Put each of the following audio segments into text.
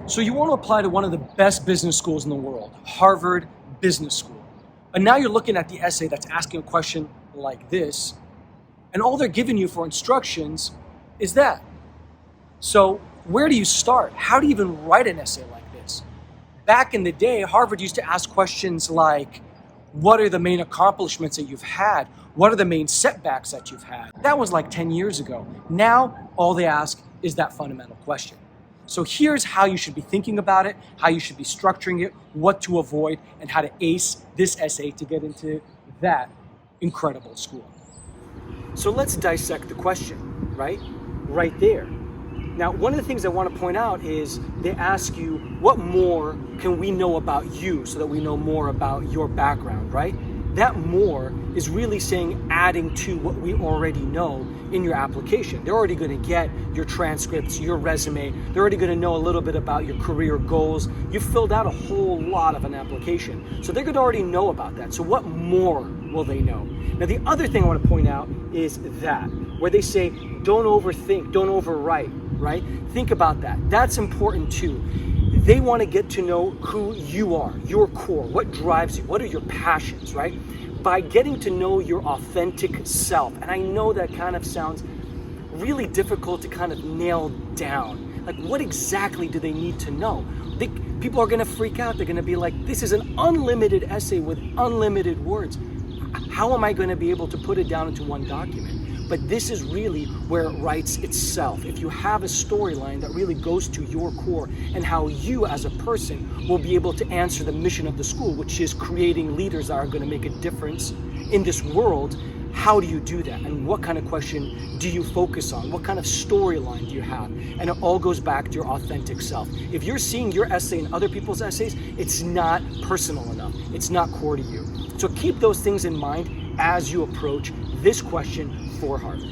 So you want to apply to one of the best business schools in the world, Harvard Business School. And now you're looking at the essay that's asking a question like this, and all they're giving you for instructions is that. So where do you start? How do you even write an essay like this? Back in the day, Harvard used to ask questions like, what are the main accomplishments that you've had? What are the main setbacks that you've had? That was like 10 years ago. Now, all they ask is that fundamental question. So here's how you should be thinking about it, how you should be structuring it, what to avoid, and how to ace this essay to get into that incredible school. So let's dissect the question, right? Right there. Now, one of the things I want to point out is they ask you, what more can we know about you so that we know more about your background, right? That more is really saying adding to what we already know in your application. They're already going to get your transcripts, your resume. They're already going to know a little bit about your career goals. You've filled out a whole lot of an application. So they're going to already know about that. So what more will they know? Now, the other thing I want to point out is that, where they say, don't overthink, don't overwrite, right? Think about that. That's important too. They want to get to know who you are, your core, what drives you, what are your passions, right? By getting to know your authentic self. And I know that kind of sounds really difficult to kind of nail down. Like, what exactly do they need to know? People are going to freak out. They're going to be like, this is an unlimited essay with unlimited words. How am I going to be able to put it down into one document? But this is really where it writes itself. If you have a storyline that really goes to your core and how you as a person will be able to answer the mission of the school, which is creating leaders that are going to make a difference in this world, how do you do that? And what kind of question do you focus on? What kind of storyline do you have? And it all goes back to your authentic self. If you're seeing your essay in other people's essays, it's not personal enough. It's not core to you. So keep those things in mind as you approach this question for Harvard.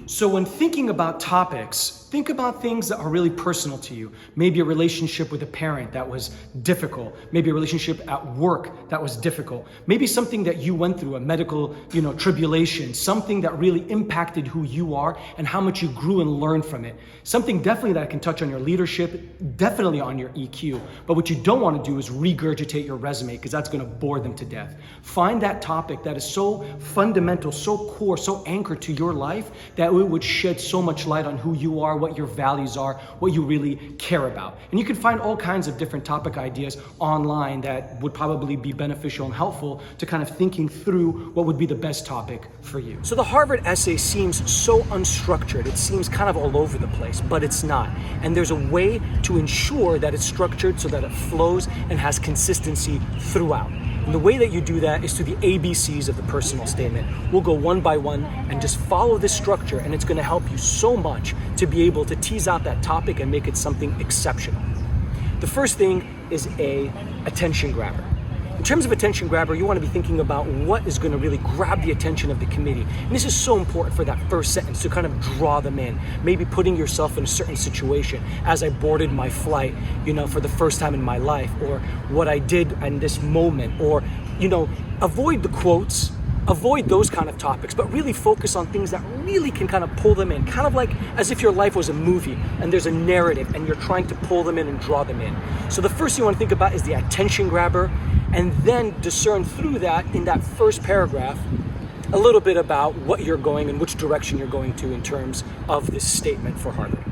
So when thinking about topics, think about things that are really personal to you. Maybe a relationship with a parent that was difficult. Maybe a relationship at work that was difficult. Maybe something that you went through, a medical, tribulation, something that really impacted who you are and how much you grew and learned from it. Something definitely that can touch on your leadership, definitely on your EQ. But what you don't want to do is regurgitate your resume, because that's going to bore them to death. Find that topic that is so fundamental, so core, so anchored to your life that it would shed so much light on who you are, what your values are, what you really care about. And you can find all kinds of different topic ideas online that would probably be beneficial and helpful to kind of thinking through what would be the best topic for you. So the Harvard essay seems so unstructured. It seems kind of all over the place, but it's not. And there's a way to ensure that it's structured so that it flows and has consistency throughout. And the way that you do that is through the ABCs of the personal statement. We'll go one by one and just follow this structure, and it's going to help you so much to be able to tease out that topic and make it something exceptional. The first thing is a attention grabber. In terms of attention grabber, you want to be thinking about what is going to really grab the attention of the committee. And this is so important for that first sentence to kind of draw them in. Maybe putting yourself in a certain situation. As I boarded my flight, for the first time in my life, or what I did in this moment, or, avoid the quotes, avoid those kind of topics, but really focus on things that really can kind of pull them in. Kind of like as if your life was a movie and there's a narrative and you're trying to pull them in and draw them in. So the first thing you want to think about is the attention grabber, and then discern through that in that first paragraph a little bit about what you're going and which direction you're going to in terms of this statement for Harvard.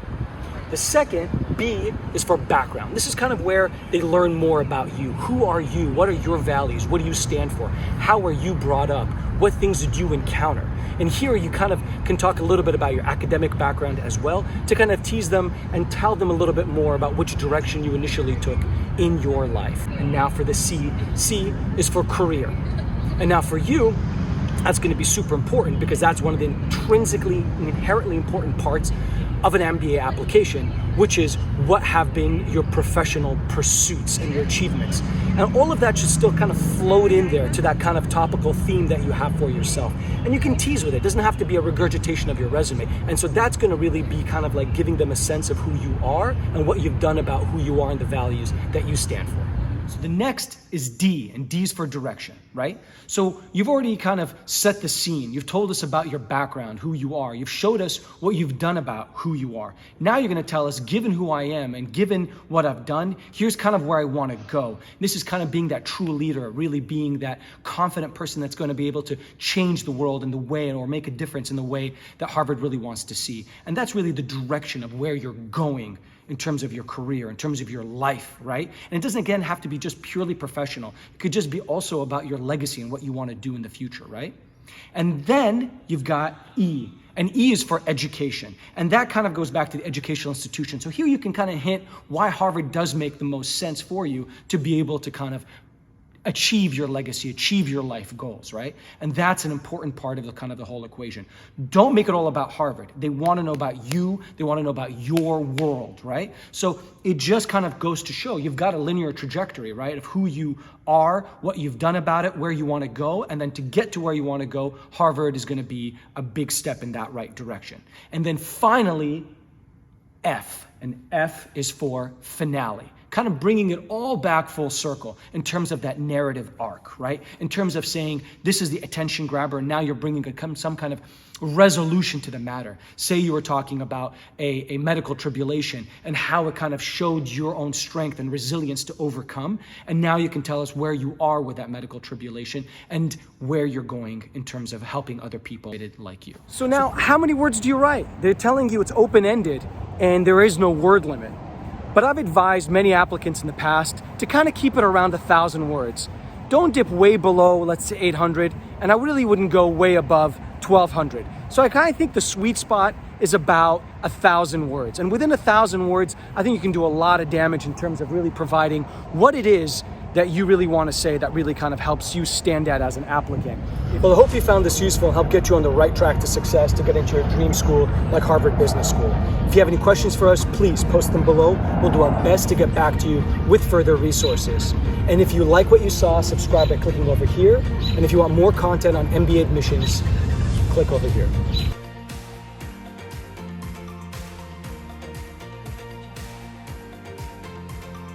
The second, B, is for background. This is kind of where they learn more about you. Who are you? What are your values? What do you stand for? How are you brought up? What things did you encounter? And here you kind of can talk a little bit about your academic background as well, to kind of tease them and tell them a little bit more about which direction you initially took in your life. And now for the C. C is for career. And now for you, that's going to be super important, because that's one of the inherently important parts of an MBA application, which is what have been your professional pursuits and your achievements. And all of that should still kind of float in there to that kind of topical theme that you have for yourself. And you can tease with it. It doesn't have to be a regurgitation of your resume. And so that's going to really be kind of like giving them a sense of who you are and what you've done about who you are and the values that you stand for. So the next is D, and D is for direction, right? So you've already kind of set the scene. You've told us about your background, who you are. You've showed us what you've done about who you are. Now you're gonna tell us, given who I am and given what I've done, here's kind of where I wanna go. This is kind of being that true leader, really being that confident person that's gonna be able to change the world in the way, or make a difference in the way that Harvard really wants to see. And that's really the direction of where you're going in terms of your career, in terms of your life, right? And it doesn't, again, have to be just purely professional. It could just be also about your legacy and what you want to do in the future, right? And then you've got E, and E is for education. And that kind of goes back to the educational institution. So here you can kind of hint why Harvard does make the most sense for you to be able to kind of achieve your legacy, achieve your life goals, right? And that's an important part of the kind of the whole equation. Don't make it all about Harvard. They want to know about you. They want to know about your world, right? So it just kind of goes to show you've got a linear trajectory, right? Of who you are, what you've done about it, where you want to go. And then to get to where you want to go, Harvard is going to be a big step in that right direction. And then finally, F, and F is for finale. Kind of bringing it all back full circle in terms of that narrative arc, right? In terms of saying, this is the attention grabber, and now you're bringing some kind of resolution to the matter. Say you were talking about a medical tribulation and how it kind of showed your own strength and resilience to overcome, and now you can tell us where you are with that medical tribulation and where you're going in terms of helping other people like you. So now, how many words do you write? They're telling you it's open-ended and there is no word limit. But I've advised many applicants in the past to kind of keep it around 1,000 words. Don't dip way below, let's say 800, and I really wouldn't go way above 1,200. So I kind of think the sweet spot is about 1,000 words. And within 1,000 words, I think you can do a lot of damage in terms of really providing what it is that you really want to say that really kind of helps you stand out as an applicant. Well, I hope you found this useful and helped get you on the right track to success to get into your dream school like Harvard Business School. If you have any questions for us, please post them below. We'll do our best to get back to you with further resources. And if you like what you saw, subscribe by clicking over here. And if you want more content on MBA admissions, click over here.